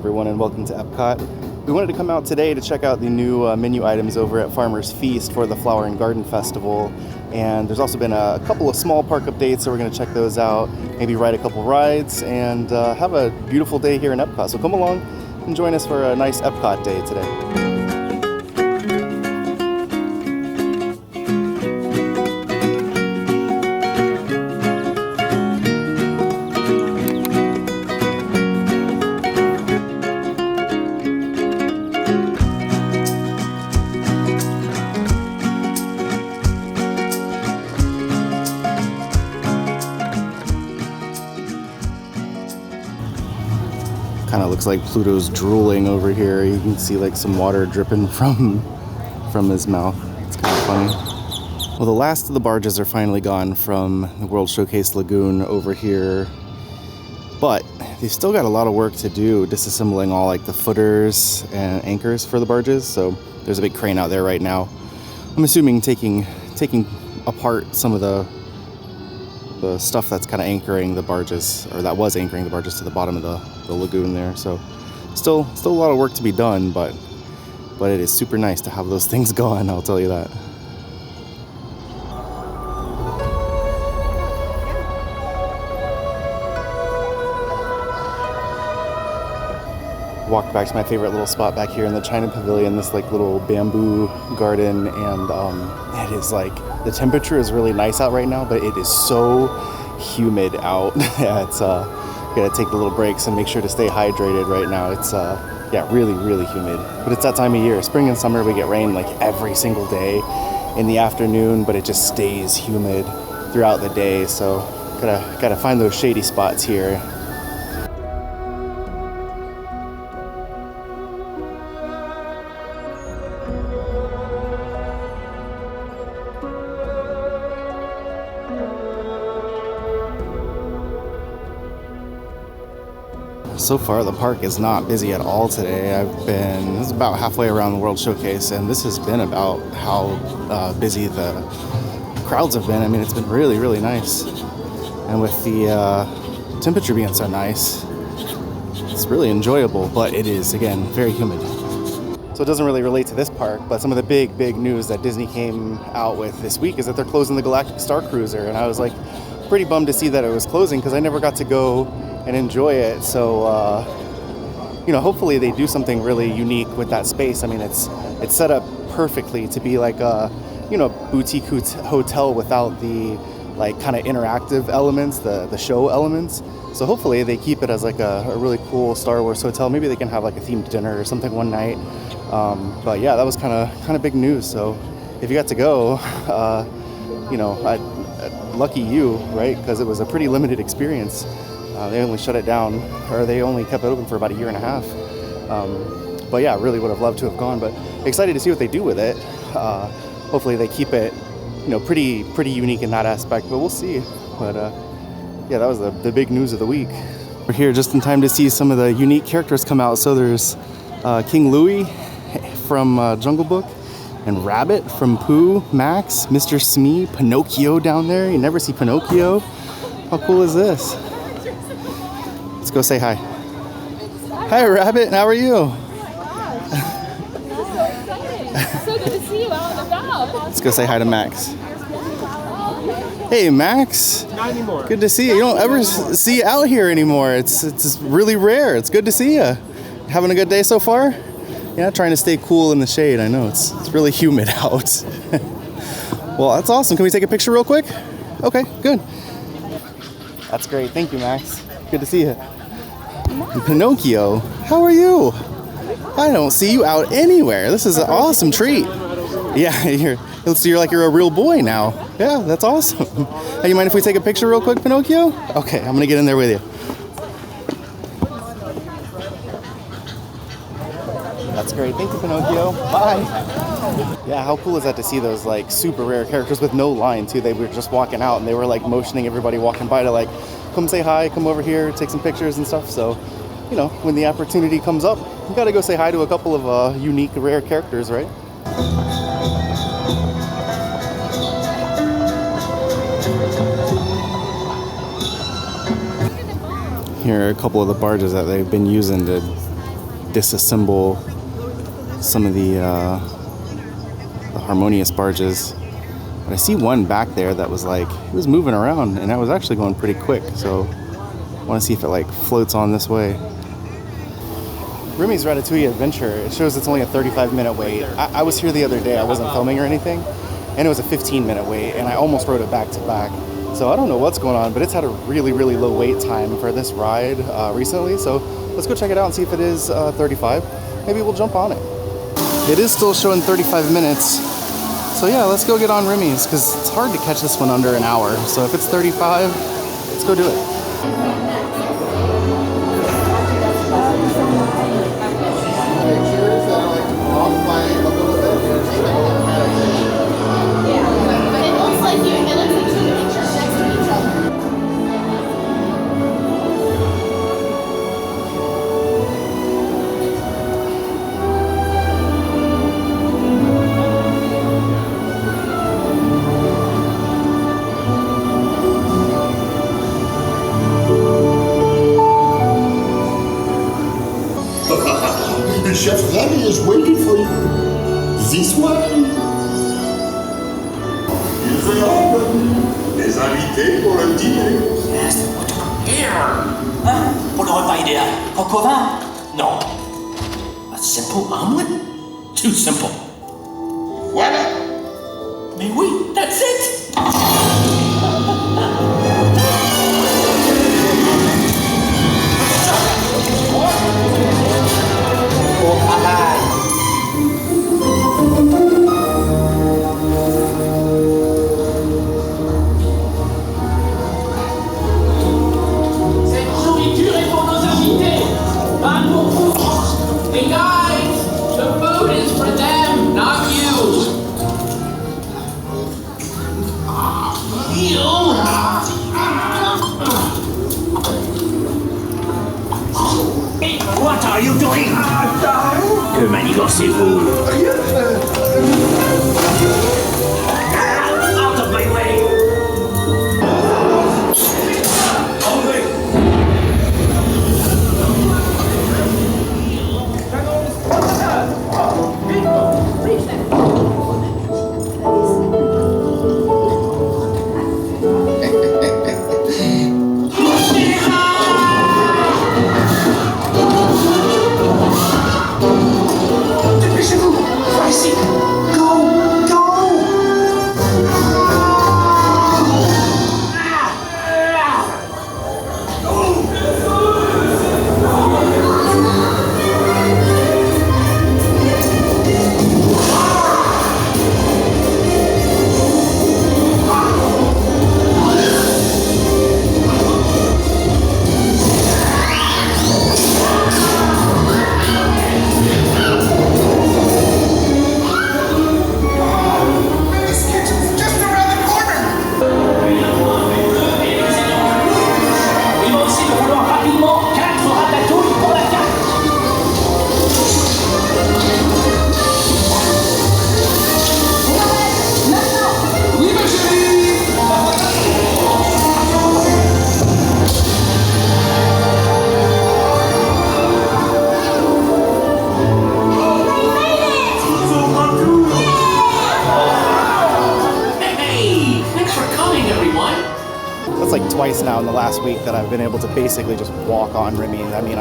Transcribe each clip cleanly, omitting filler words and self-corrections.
Everyone, and welcome to Epcot. We wanted to come out today to check out the new menu items over at Farmer's Feast for the Flower and Garden Festival. And there's also been a couple of small park updates, so we're going to check those out, maybe ride a couple rides, and have a beautiful day here in Epcot. So come along and join us for a nice Epcot day today. Kind of looks like Pluto's drooling over here. You can see like some water dripping from his mouth. It's kind of funny. Well, the last of the barges are finally gone from the World Showcase Lagoon over here, but they've still got a lot of work to do disassembling all like the footers and anchors for the barges. So there's a big crane out there right now. I'm assuming taking apart some of the stuff that's kind of anchoring the barges, or that was anchoring the barges to the bottom of the lagoon there. So still a lot of work to be done, but it is super nice to have those things gone, I'll tell you that. Walked back to my favorite little spot back here in the China Pavilion, this like little bamboo garden, and it is like, the temperature is really nice out right now, but it is so humid out. Yeah, it's gotta take the little breaks and make sure to stay hydrated right now. It's really humid, but it's that time of year. Spring and summer we get rain like every single day in the afternoon, but it just stays humid throughout the day, so gotta find those shady spots here. So far, the park is not busy at all today. This is about halfway around the World Showcase, and this has been about how busy the crowds have been. I mean, it's been really nice. And with the temperature being so nice, it's really enjoyable, but it is, again, very humid. So it doesn't really relate to this park, but some of the big news that Disney came out with this week is that they're closing the Galactic Star Cruiser, and I was like pretty bummed to see that it was closing because I never got to go and enjoy it. So hopefully they do something really unique with that space. I mean, it's set up perfectly to be like a boutique hotel without the like kind of interactive elements, the show elements. So hopefully they keep it as like a really cool Star Wars hotel. Maybe they can have like a themed dinner or something one night. But yeah, that was kind of big news. So if you got to go, lucky you, right? Because it was a pretty limited experience. They only shut it down, or they only kept it open for about a year and a half. But yeah, really would have loved to have gone, but excited to see what they do with it. Hopefully they keep it, pretty unique in that aspect, but we'll see. But yeah, that was the big news of the week. We're here just in time to see some of the unique characters come out. So there's King Louie from Jungle Book, and Rabbit from Pooh, Max, Mr. Smee, Pinocchio down there. You never see Pinocchio. How cool is this? Let's go say hi. Hi, Rabbit. How are you? So good to see you out and about. Let's go say hi to Max. Hey, Max. Not anymore. Good to see you. You don't ever see you out here anymore. It's really rare. It's good to see you. Having a good day so far? Yeah, trying to stay cool in the shade. I know it's really humid out. Well, that's awesome. Can we take a picture real quick? Okay, good. That's great. Thank you, Max. Good to see you. Pinocchio, how are you? I don't see you out anywhere. This is an awesome treat. Yeah, you're like you're a real boy now. Yeah, that's awesome. Hey, you mind if we take a picture real quick, Pinocchio? Okay, I'm gonna get in there with you. That's great. Thank you, Pinocchio. Bye. Yeah, how cool is that to see those like super rare characters with no line too? They were just walking out and they were like motioning everybody walking by to like come say hi, come over here, take some pictures and stuff. So, when the opportunity comes up, you gotta go say hi to a couple of unique rare characters, right? Here are a couple of the barges that they've been using to disassemble some of the harmonious barges. But I see one back there that was like, it was moving around and that was actually going pretty quick. So I want to see if it like floats on this way. Remy's Ratatouille Adventure, it shows it's only a 35-minute wait. I was here the other day, I wasn't filming or anything, and it was a 15-minute wait, and I almost rode it back to back. So I don't know what's going on, but it's had a really, really low wait time for this ride recently. So let's go check it out and see if it is 35. Maybe we'll jump on it. It is still showing 35 minutes. So yeah, let's go get on Remy's, because it's hard to catch this one under an hour. So if it's 35, let's go do it. Chef Remy is waiting for you. This way. Ils sont les invités pour le dîner. Yes, what to prepare? Hein? Pour le repas idéal, coq au vin? Non. A simple omelet? Too simple. Voilà. Mais oui, that's it. Au travail. Cette nourriture est pour nos invités, pas pour vous. Hey guys, the food is for them, not you. Hey, what are you doing? Que manigancez-vous? Out of my way! Twice now in the last week that I've been able to basically just walk on Remys. I mean,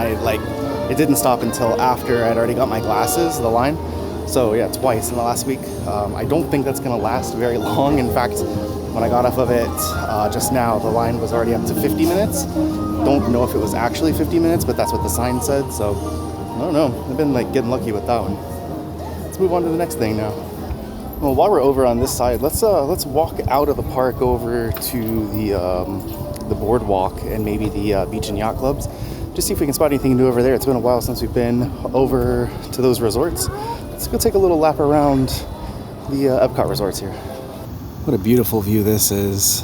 it didn't stop until after I'd already got my glasses, the line. So yeah, twice in the last week. I don't think that's gonna last very long. In fact, when I got off of it just now, the line was already up to 50 minutes. Don't know if it was actually 50 minutes, but that's what the sign said. So I don't know. I've been like getting lucky with that one. Let's move on to the next thing now. Well, while we're over on this side, let's walk out of the park over to the boardwalk and maybe the beach and yacht clubs. Just see if we can spot anything new over there. It's been a while since we've been over to those resorts. Let's go take a little lap around the Epcot resorts here. What a beautiful view this is.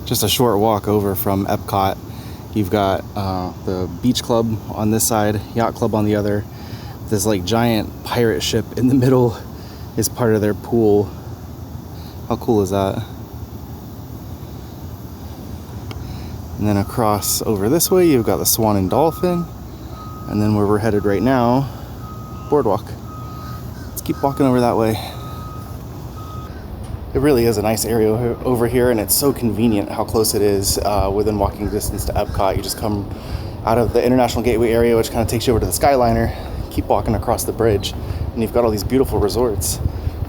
Just a short walk over from Epcot. You've got the beach club on this side, yacht club on the other. This like giant pirate ship in the middle is part of their pool. How cool is that? And then across over this way, you've got the Swan and Dolphin. And then where we're headed right now boardwalk. Let's keep walking over that way. It really is a nice area over here, and it's so convenient how close it is within walking distance to Epcot. You just come out of the International Gateway area, which kind of takes you over to the Skyliner, keep walking across the bridge, and you've got all these beautiful resorts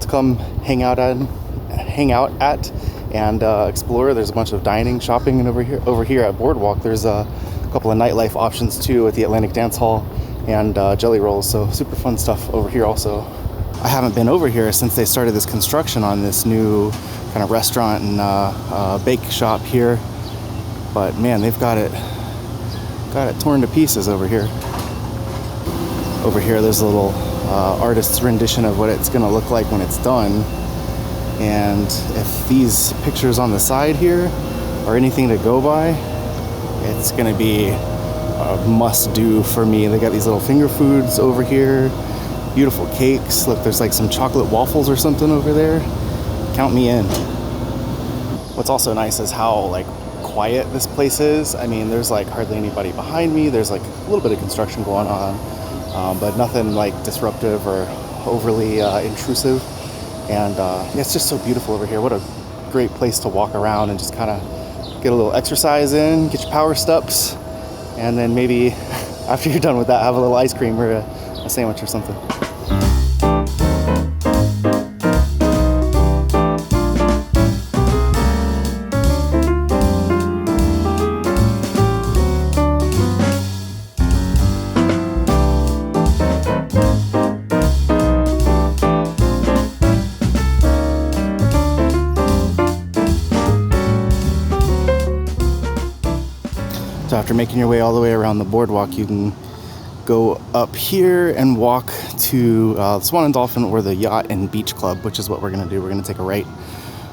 to come hang out at and explore. There's a bunch of dining, shopping, and over here at Boardwalk, there's a couple of nightlife options too at the Atlantic Dance Hall and Jelly Rolls. So super fun stuff over here also. I haven't been over here since they started this construction on this new kind of restaurant and bake shop here. But man, they've got it torn to pieces over here. Over here, there's a little artist's rendition of what it's gonna look like when it's done. And if these pictures on the side here are anything to go by, it's gonna be a must-do for me. They got these little finger foods over here. Beautiful cakes. Look, there's like some chocolate waffles or something over there. Count me in. What's also nice is how like quiet this place is. I mean, there's like hardly anybody behind me. There's like a little bit of construction going on, but nothing like disruptive or overly intrusive. And it's just so beautiful over here. What a great place to walk around and just kind of get a little exercise in, get your power steps, and then maybe after you're done with that, have a little ice cream or a sandwich or something. So after making your way all the way around the boardwalk, you can go up here and walk to Swan and Dolphin or the Yacht and Beach Club, which is what we're gonna do. We're gonna take a right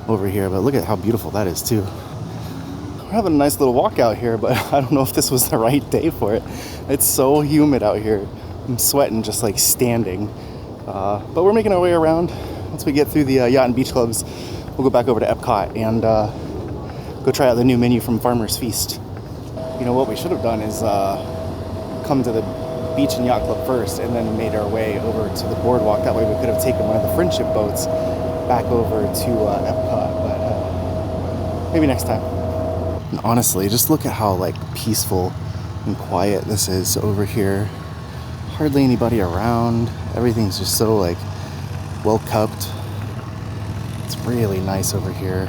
over here, but look at how beautiful that is too. We're having a nice little walk out here, but I don't know if this was the right day for it. It's so humid out here. I'm sweating just like standing. But we're making our way around. Once we get through the Yacht and Beach Clubs, we'll go back over to Epcot and go try out the new menu from Farmer's Feast. You know, what we should have done is come to the Beach and Yacht Club first and then made our way over to the boardwalk. That way we could have taken one of the friendship boats back over to Epcot, but maybe next time. And honestly, just look at how like peaceful and quiet this is over here. Hardly anybody around. Everything's just so like well kept. It's really nice over here.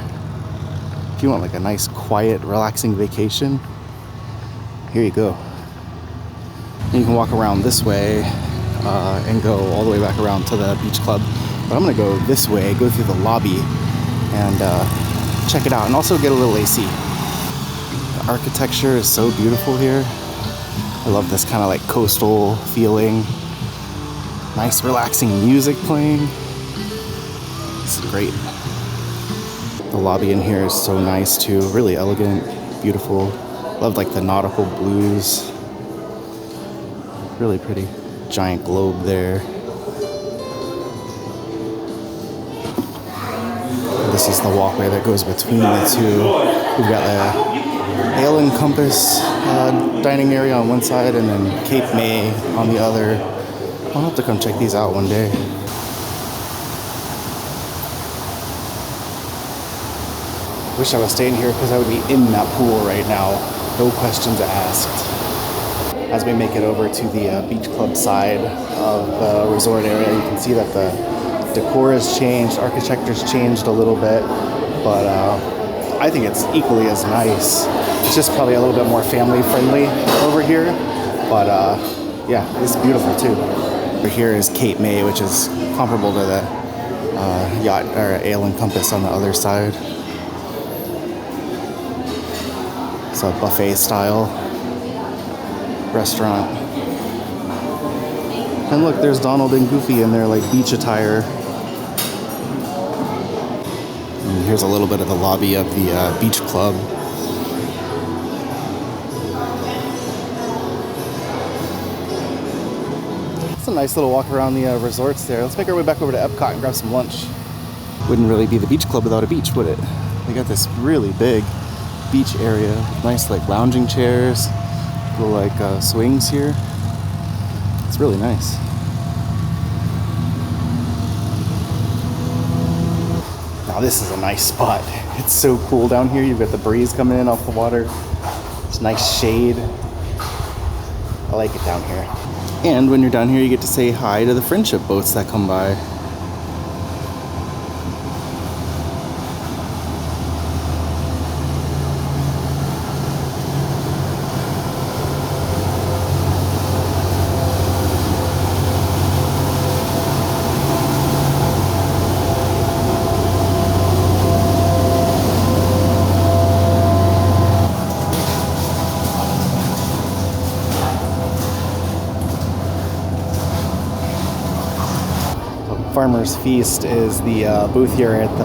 If you want like a nice, quiet, relaxing vacation, here you go. And you can walk around this way and go all the way back around to the Beach Club. But I'm gonna go this way, go through the lobby and check it out and also get a little AC. The architecture is so beautiful here. I love this kind of like coastal feeling. Nice relaxing music playing. It's great. The lobby in here is so nice too, really elegant, beautiful. Love like the nautical blues. Really pretty. Giant globe there. This is the walkway that goes between the two. We've got the Ale and Compass dining area on one side and then Cape May on the other. I'll have to come check these out one day. Wish I was staying here because I would be in that pool right now. No questions asked. As we make it over to the Beach Club side of the resort area, you can see that the decor has changed, architecture's changed a little bit, but I think it's equally as nice. It's just probably a little bit more family friendly over here, but yeah, it's beautiful too. Over here is Cape May, which is comparable to the Yacht or Ale and Compass on the other side. It's a buffet style restaurant. And look, there's Donald and Goofy in their like beach attire. And here's a little bit of the lobby of the Beach Club. It's a nice little walk around the resorts there. Let's make our way back over to Epcot and grab some lunch. Wouldn't really be the Beach Club without a beach, would it? They got this really big beach area. Nice like lounging chairs. Little like swings here. It's really nice. Now this is a nice spot. It's so cool down here. You've got the breeze coming in off the water. It's nice shade. I like it down here. And when you're down here, you get to say hi to the friendship boats that come by. Farmer's Feast is the booth here at the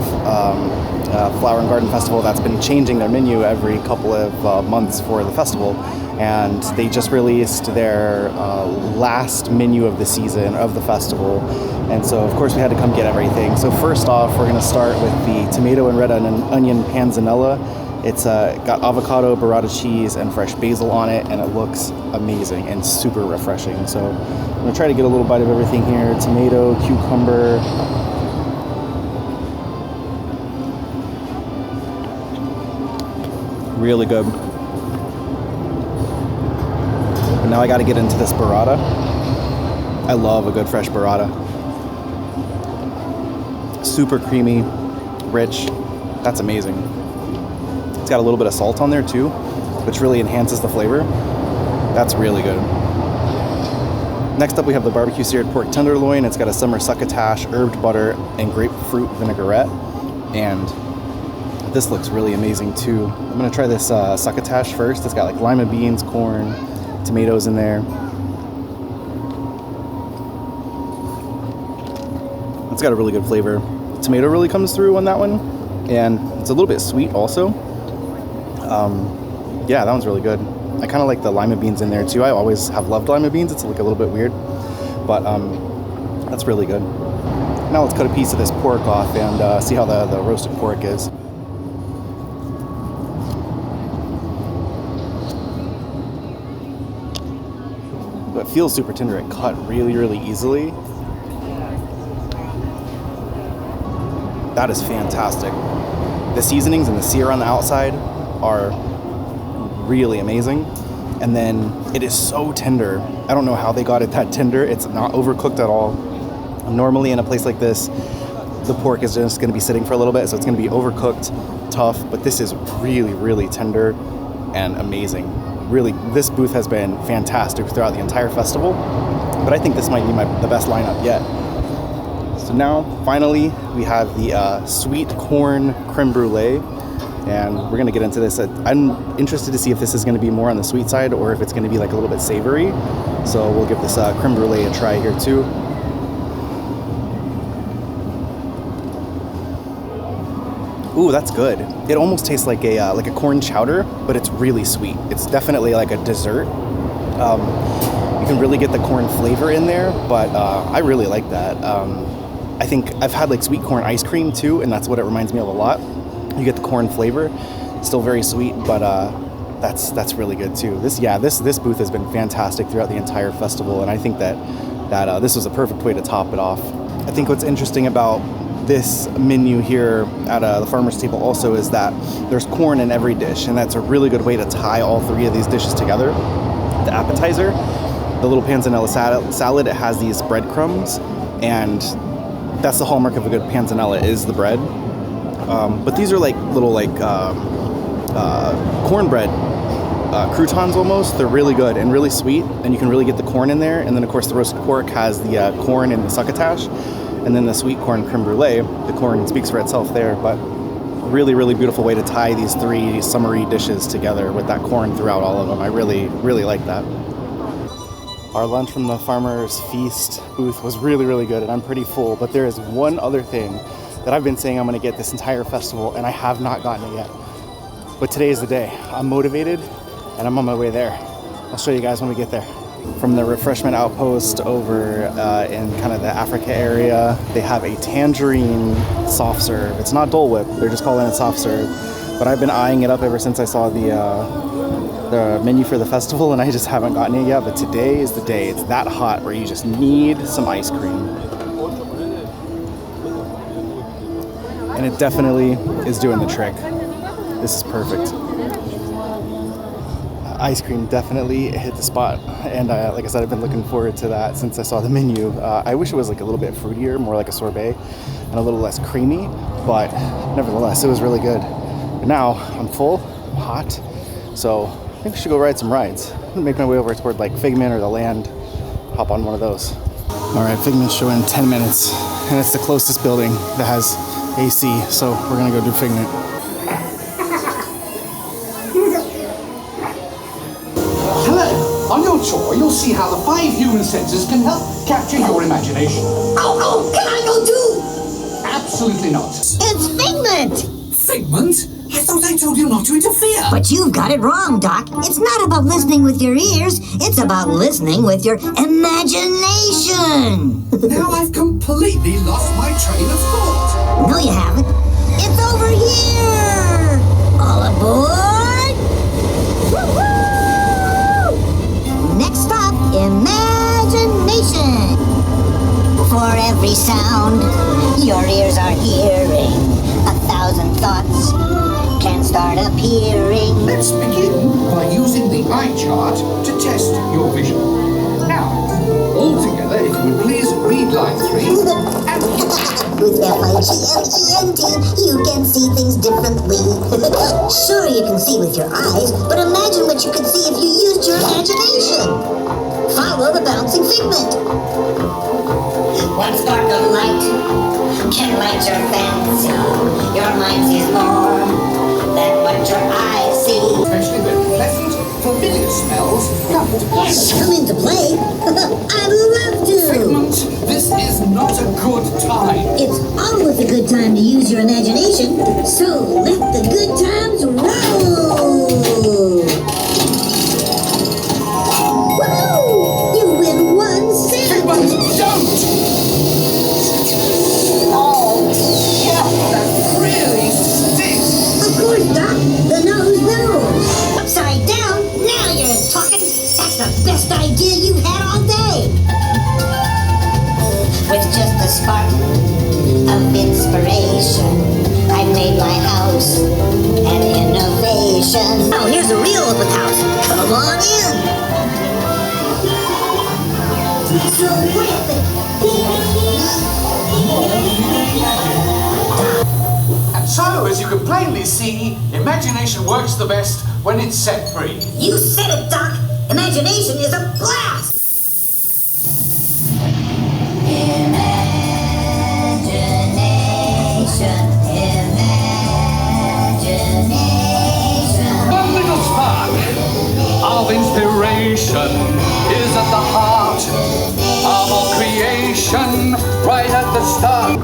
Flower and Garden Festival that's been changing their menu every couple of months for the festival. And they just released their last menu of the season of the festival. And so, of course, we had to come get everything. So first off, we're going to start with the tomato and red onion panzanella. It's got avocado, burrata cheese, and fresh basil on it, and it looks amazing and super refreshing. So I'm gonna try to get a little bite of everything here. Tomato, cucumber. Really good. But now I gotta get into this burrata. I love a good fresh burrata. Super creamy, rich. That's amazing. It's got a little bit of salt on there too, which really enhances the flavor. That's really good. Next up, we have the barbecue seared pork tenderloin. It's got a summer succotash, herbed butter, and grapefruit vinaigrette. And this looks really amazing too. I'm gonna try this succotash first. It's got like lima beans, corn, tomatoes in there. It's got a really good flavor. Tomato really comes through on that one, and it's a little bit sweet also. Yeah, that one's really good. I kind of like the lima beans in there too. I always have loved lima beans. It's like a little bit weird, but that's really good. Now let's cut a piece of this pork off and see how the roasted pork is. But it feels super tender. It cut really, really easily. That is fantastic. The seasonings and the sear on the outside are really amazing, and then it is so tender. I don't know how they got it that tender. It's not overcooked at all. Normally in a place like this, the pork is just going to be sitting for a little bit, so it's going to be overcooked, tough, but this is really, really tender and amazing. Really, this booth has been fantastic throughout the entire festival, but I think this might be the best lineup yet. So now, finally, we have the sweet corn creme brulee. And we're going to get into this. I'm interested to see if this is going to be more on the sweet side or if it's going to be like a little bit savory. So we'll give this creme brulee a try here too. Ooh, that's good. It almost tastes like a corn chowder, but it's really sweet. It's definitely like a dessert. You can really get the corn flavor in there, but I really like that. I think I've had like sweet corn ice cream too, and that's what it reminds me of a lot. You get the corn flavor, still very sweet, but that's really good too. This booth has been fantastic throughout the entire festival, and I think that this was a perfect way to top it off. I think what's interesting about this menu here at the farmer's table also is that there's corn in every dish, and that's a really good way to tie all three of these dishes together. The appetizer, the little panzanella salad, it has these breadcrumbs, and that's the hallmark of a good panzanella is the bread. But these are like little cornbread croutons almost. They're really good and really sweet, and you can really get the corn in there. And then of course the roasted pork has the corn and the succotash, and then the sweet corn creme brulee. The corn speaks for itself there, but really, really beautiful way to tie these three summery dishes together with that corn throughout all of them. I really, really like that. Our lunch from the Farmer's Feast booth was really, really good, and I'm pretty full, but there is one other thing that I've been saying I'm going to get this entire festival, and I have not gotten it yet. But today is the day. I'm motivated, and I'm on my way there. I'll show you guys when we get there. From the refreshment outpost over in kind of the Africa area, they have a tangerine soft serve. It's not Dole Whip, they're just calling it soft serve. But I've been eyeing it up ever since I saw the menu for the festival, and I just haven't gotten it yet. But today is the day. It's that hot where you just need some ice cream. and it definitely is doing the trick. This is perfect. Ice cream definitely hit the spot, and like I said, I've been looking forward to that since I saw the menu. I wish it was like a little bit fruitier, more like a sorbet, and a little less creamy, but nevertheless, it was really good. But now I'm full, I'm hot, so I think we should go ride some rides. I'm gonna make my way over toward like Pigment or the Land, hop on one of those. All right, Figment's showing 10 minutes, and it's the closest building that has AC, so we're gonna go do Figment. Hello. On your tour, you'll see how the 5 human senses can help capture your imagination. Oh, can I go too? Absolutely not. It's Pigment! Figment? I thought I told you not to interfere. But you've got it wrong, Doc. It's not about listening with your ears. It's about listening with your imagination. Now I've completely lost my train of thought. No, you haven't. It's over here! All aboard! Woo-hoo! Next stop, imagination. For every sound your ears are hearing, 1,000 thoughts can start appearing. Let's begin by using the eye chart to test your vision. Now, all together, if you would please read line 3 and hit. With F-I-G-M-E-N-T, you can see things differently. Sure, you can see with your eyes, but imagine what you could see if you used your imagination. Follow the bouncing figment. One spark of light can light your fancy. Your mind sees more than what your eyes see. Especially when pleasant, familiar smells come into play. Come into play? I'd love to. Figment, this is not a good time. It's always a good time to use your imagination, so let the good times roll! Woohoo! You win 1 cent! Figment, don't! Oh, yeah, that really stinks. Of course, Doc. The nose knows. Upside down, now you're talking. That's the best idea you've had all day. With just a spark of inspiration, I made my house an innovation. Oh, here's a real open house. Come on in. So with it. And so, as you can plainly see, imagination works the best when it's set free. You said it, Doc. Imagination is a blast. One little spark of inspiration is at the heart of all creation, right at the start.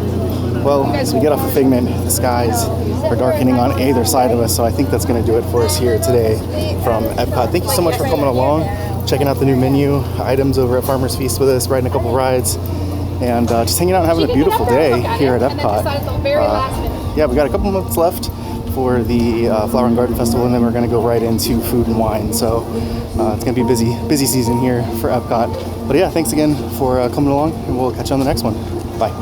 Well, as we get off of Figment, the skies are darkening on either side of us, so I think that's going to do it for us here today from Epcot. Thank you so much for coming along, checking out the new menu items over at Farmer's Feast with us, riding a couple rides, and just hanging out and having a beautiful day here at Epcot. Yeah, we got a couple months left for the Flower and Garden Festival, and then we're going to go right into food and wine. So it's going to be a busy season here for Epcot. But yeah, thanks again for coming along, and we'll catch you on the next one. Bye.